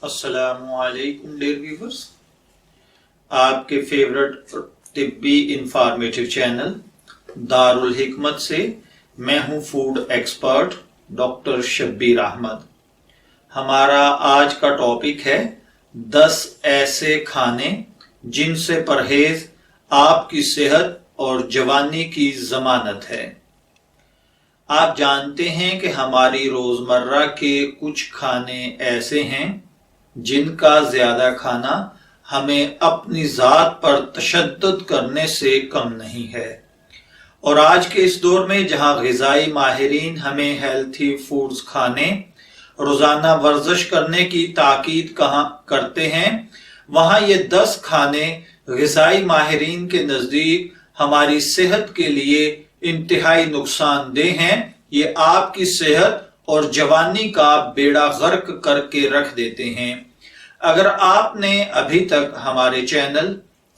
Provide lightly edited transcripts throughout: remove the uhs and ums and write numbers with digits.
अस्सलामुअलैकुम dear viewers, आपके favourite तिब्बी इंफॉर्मेटिव चैनल दारुल हिकमत से मैं हूं food expert doctor Shabbir Ahmed. हमारा आज का टॉपिक है 10 ऐसे खाने जिनसे परहेज आपकी सेहत और जवानी की जमानत है। आप जानते हैं कि हमारी रोजमर्रा के कुछ खाने ऐसे हैं जिनका ज्यादा खाना हमें अपनी जात पर तशद्दुद करने से कम नहीं है। और आज के इस दौर में जहां ग़िज़ाई माहिरीन हमें हेल्थी फूड्स खाने, रोजाना वर्जिश करने की ताकीद करते हैं, वहां ये 10 खाने ग़िज़ाई माहिरीन के नजदीक हमारी सेहत के लिए इंतहाई नुकसानदेह हैं। ये आपकी सेहत और जवानी का बेड़ा गर्क करके रख देते हैं। अगर आपने अभी तक हमारे चैनल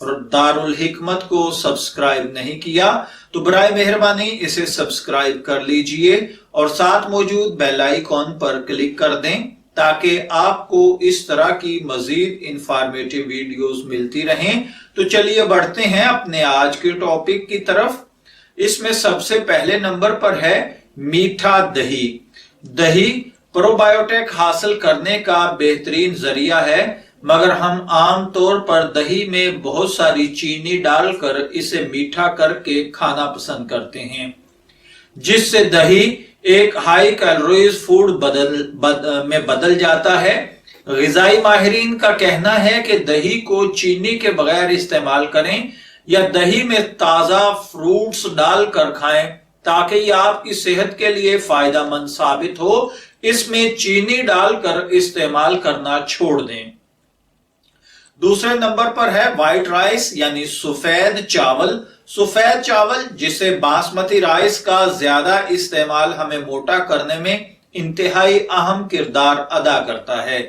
दारुल हिकमत को सब्सक्राइब नहीं किया तो बराए मेहरबानी इसे सब्सक्राइब कर लीजिए और साथ मौजूद बेल आइकॉन पर क्लिक कर दें ताकि आपको इस तरह की मजीद इंफॉर्मेटिव वीडियोस मिलती रहें। तो चलिए बढ़ते हैं अपने आज के टॉपिक की तरफ। इसमें सबसे पहले नंबर पर है मीठा दही। दही प्रोबायोटिक हासिल करने का बेहतरीन जरिया है, मगर हम आम तौर पर दही में बहुत सारी चीनी डालकर इसे मीठा करके खाना पसंद करते हैं, जिससे दही एक हाई कैलोरीज फूड में बदल जाता है। ग़िज़ाई माहिरीन का कहना है कि दही को चीनी के बगैर इस्तेमाल करें या दही में ताजा फ्रूट्स डालकर खाएं ताकि यह आपकी सेहत के लिए फायदेमंद साबित हो। इसमें चीनी डालकर इस्तेमाल करना छोड़ दें। दूसरे नंबर पर है व्हाइट राइस यानी सफेद चावल। सफेद चावल जिसे बासमती राइस का ज्यादा इस्तेमाल हमें मोटा करने में इंतहाई अहम किरदार अदा करता है,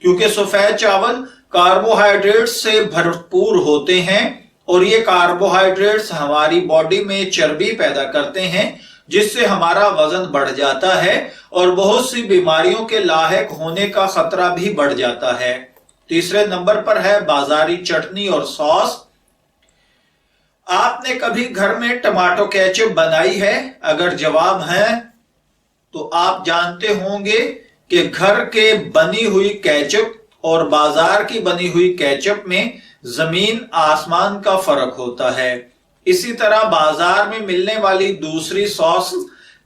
क्योंकि सफेद चावल कार्बोहाइड्रेट से भरपूर होते हैं और ये कार्बोहाइड्रेट्स हमारी बॉडी में चर्बी पैदा करते हैं, जिससे हमारा वजन बढ़ जाता है और बहुत सी बीमारियों के लायक होने का खतरा भी बढ़ जाता है। तीसरे नंबर पर है बाजारी चटनी और सॉस। आपने कभी घर में टमाटो केचप बनाई है? अगर जवाब है तो आप जानते होंगे कि घर के बनी हुई केचप और बाजार की बनी हुई केचप में जमीन आसमान का फर्क होता है। इसी तरह बाजार में मिलने वाली दूसरी सॉस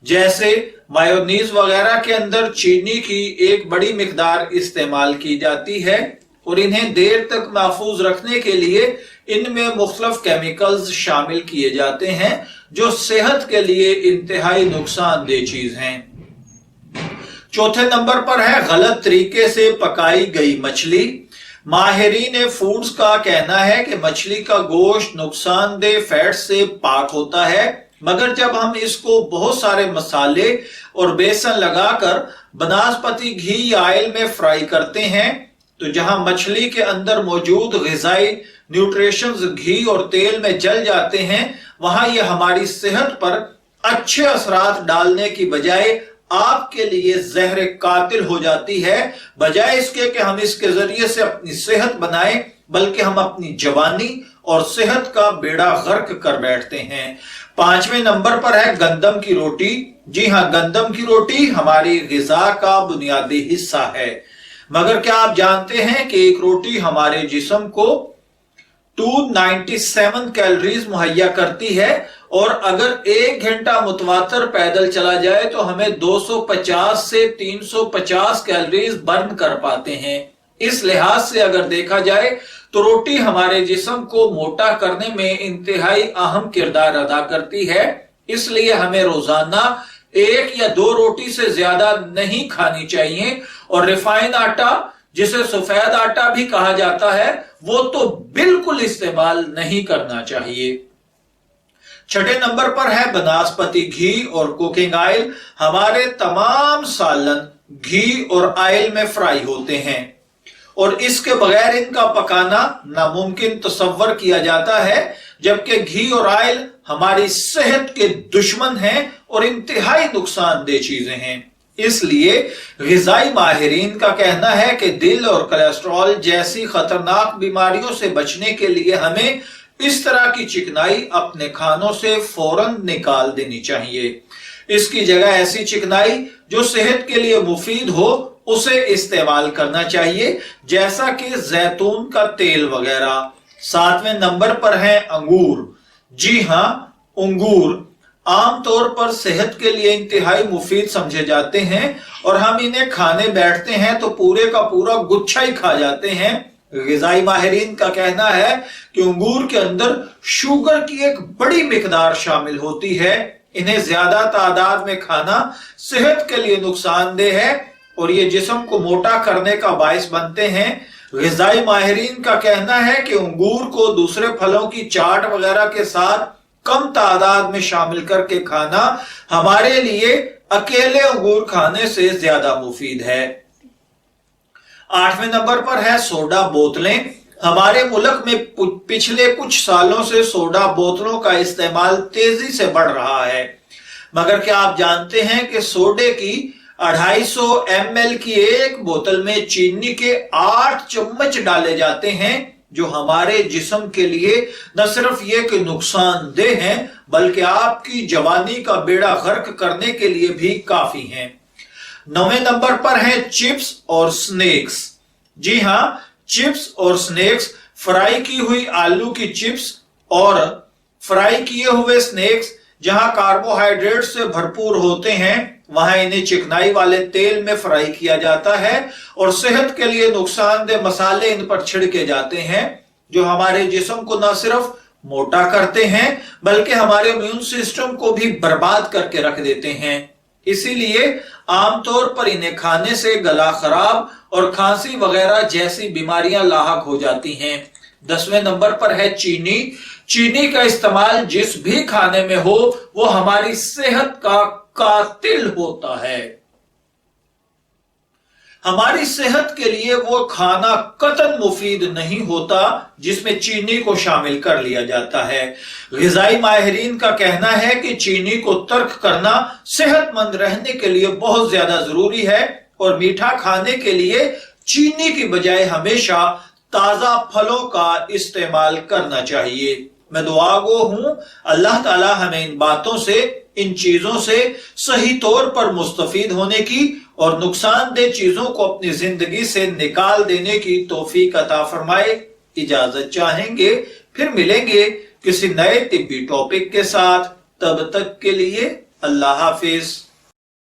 जैसे मायोनीज वगैरह के अंदर चीनी की एक बड़ी मिकदार इस्तेमाल की जाती है और इन्हें देर तक महफूज रखने के लिए इनमें मुख्तलिफ केमिकल्स शामिल किए जाते हैं जो सेहत के लिए इंतहाई नुकसानदेह चीज हैं। चौथे नंबर पर है गलत तरीके से पकाई गई मछली। माहिरीन फूड्स का कहना है कि मछली का गोश्त नुकसानदेह फैट से पाक होता है, मगर जब हम इसको बहुत सारे मसाले और बेसन लगाकर बनास्पति घी या ऑयल में फ्राई करते हैं तो जहां मछली के अंदर मौजूद ग़िज़ाई न्यूट्रिशंस घी और तेल में जल जाते हैं, वहां यह हमारी सेहत पर अच्छे असरात डालने की बजाय आपके लिए जहर कातिल हो जाती है। बजाय इसके कि हम इसके जरिए से अपनी सेहत बनाएं, बल्कि हम अपनी जवानी और सेहत का बेड़ा गर्क कर बैठते हैं। पांचवें नंबर पर है गंदम की रोटी। जी हां, गंदम की रोटी हमारी ग़िज़ा का बुनियादी हिस्सा है, मगर क्या आप जानते हैं कि एक रोटी हमारे जिस्म को 297 कैलोरीज मुहैया करती है और अगर 1 घंटा मुतवातर पैदल चला जाए तो हमें 250 से 350 कैलोरीज बर्न कर पाते हैं। इस लिहाज से अगर देखा जाए तो रोटी हमारे जिस्म को मोटा करने में इंतहाई अहम किरदार अदा करती है। इसलिए हमें रोजाना 1 या 2 रोटी से ज्यादा नहीं खानी चाहिए और रिफाइंड आटा जिसे सफेद आटा भी कहा जाता है वो तो बिल्कुल इस्तेमाल नहीं करना चाहिए। छठे नंबर पर है बनास्पति घी और कुकिंग ऑयल। हमारे तमाम सालन घी और ऑयल में फ्राई होते हैं और इसके बगैर इनका पकाना नामुमकिन तसव्वुर किया जाता है, जबकि घी और ऑयल हमारी सेहत के दुश्मन हैं और इंतहाई नुकसानदेह चीजें हैं। اس لیے غذائی ماہرین کا کہنا ہے کہ دل اور کولیسٹرول جیسی خطرناک بیماریوں سے بچنے کے لیے ہمیں اس طرح کی چکنائی اپنے کھانوں سے فوراً نکال دینی چاہیے۔ اس کی جگہ ایسی چکنائی جو صحت کے لیے مفید ہو اسے استعمال کرنا چاہیے، جیسا کہ زیتون کا تیل وغیرہ۔ 7ویں نمبر پر ہیں انگور۔ جی ہاں، انگور عام طور پر صحت کے لیے انتہائی مفید سمجھے جاتے ہیں اور ہم انہیں کھانے بیٹھتے ہیں تو پورے کا پورا گچھا ہی کھا جاتے ہیں۔ غذائی ماہرین کا کہنا ہے کہ انگور کے اندر شوگر کی ایک بڑی مقدار شامل ہوتی ہے۔ انہیں زیادہ تعداد میں کھانا صحت کے لیے نقصان دہ ہے اور یہ جسم کو موٹا کرنے کا باعث بنتے ہیں۔ غذائی ماہرین کا کہنا ہے کہ انگور کو دوسرے پھلوں کی چاٹ وغیرہ کے ساتھ کم تعداد میں شامل کر کے کھانا ہمارے لیے اکیلے انگور کھانے سے زیادہ مفید ہے۔ 8ویں نمبر پر ہے سوڈا بوتلیں۔ ہمارے ملک میں پچھلے کچھ سالوں سے سوڈا بوتلوں کا استعمال تیزی سے بڑھ رہا ہے، مگر کیا آپ جانتے ہیں کہ سوڈے کی 250 ml کی ایک بوتل میں چینی کے 8 چمچ ڈالے جاتے ہیں، جو ہمارے جسم کے لیے نہ صرف یہ کہ نقصان دہ ہیں بلکہ آپ کی جوانی کا بیڑا غرق کرنے کے لیے بھی کافی ہیں۔ 9ویں نمبر پر ہیں چپس اور سنیکس۔ جی ہاں، چپس اور سنیکس، فرائی کی ہوئی آلو کی چپس اور فرائی کیے ہوئے سنیکس جہاں کاربوہائیڈریٹ سے بھرپور ہوتے ہیں، وہاں انہیں چکنائی والے تیل میں فرائی کیا جاتا ہے اور صحت کے لیے نقصان دہ مسالے ان پر چھڑکے جاتے ہیں، جو ہمارے جسم کو نہ صرف موٹا کرتے ہیں بلکہ ہمارے امیون سسٹم کو بھی برباد کر کے رکھ دیتے ہیں۔ اسی لیے عام طور پر انہیں کھانے سے گلا خراب اور کھانسی وغیرہ جیسی بیماریاں لاحق ہو جاتی ہیں۔ 10ویں نمبر پر ہے چینی۔ چینی کا استعمال جس بھی کھانے میں ہو وہ ہماری صحت کا قاتل ہوتا ہے۔ ہماری صحت کے لیے وہ کھانا قطعاً مفید نہیں ہوتا جس میں چینی کو شامل کر لیا جاتا ہے۔ غذائی ماہرین کا کہنا ہے کہ چینی کو ترک کرنا صحت مند رہنے کے لیے بہت زیادہ ضروری ہے اور میٹھا کھانے کے لیے چینی کی بجائے ہمیشہ تازہ پھلوں کا استعمال کرنا چاہیے۔ میں دعا گو ہوں اللہ تعالی ہمیں ان باتوں سے، ان چیزوں سے صحیح طور پر مستفید ہونے کی اور نقصان دہ چیزوں کو اپنی زندگی سے نکال دینے کی توفیق عطا فرمائے۔ اجازت چاہیں گے، پھر ملیں گے کسی نئے طبی ٹاپک کے ساتھ۔ تب تک کے لیے اللہ حافظ۔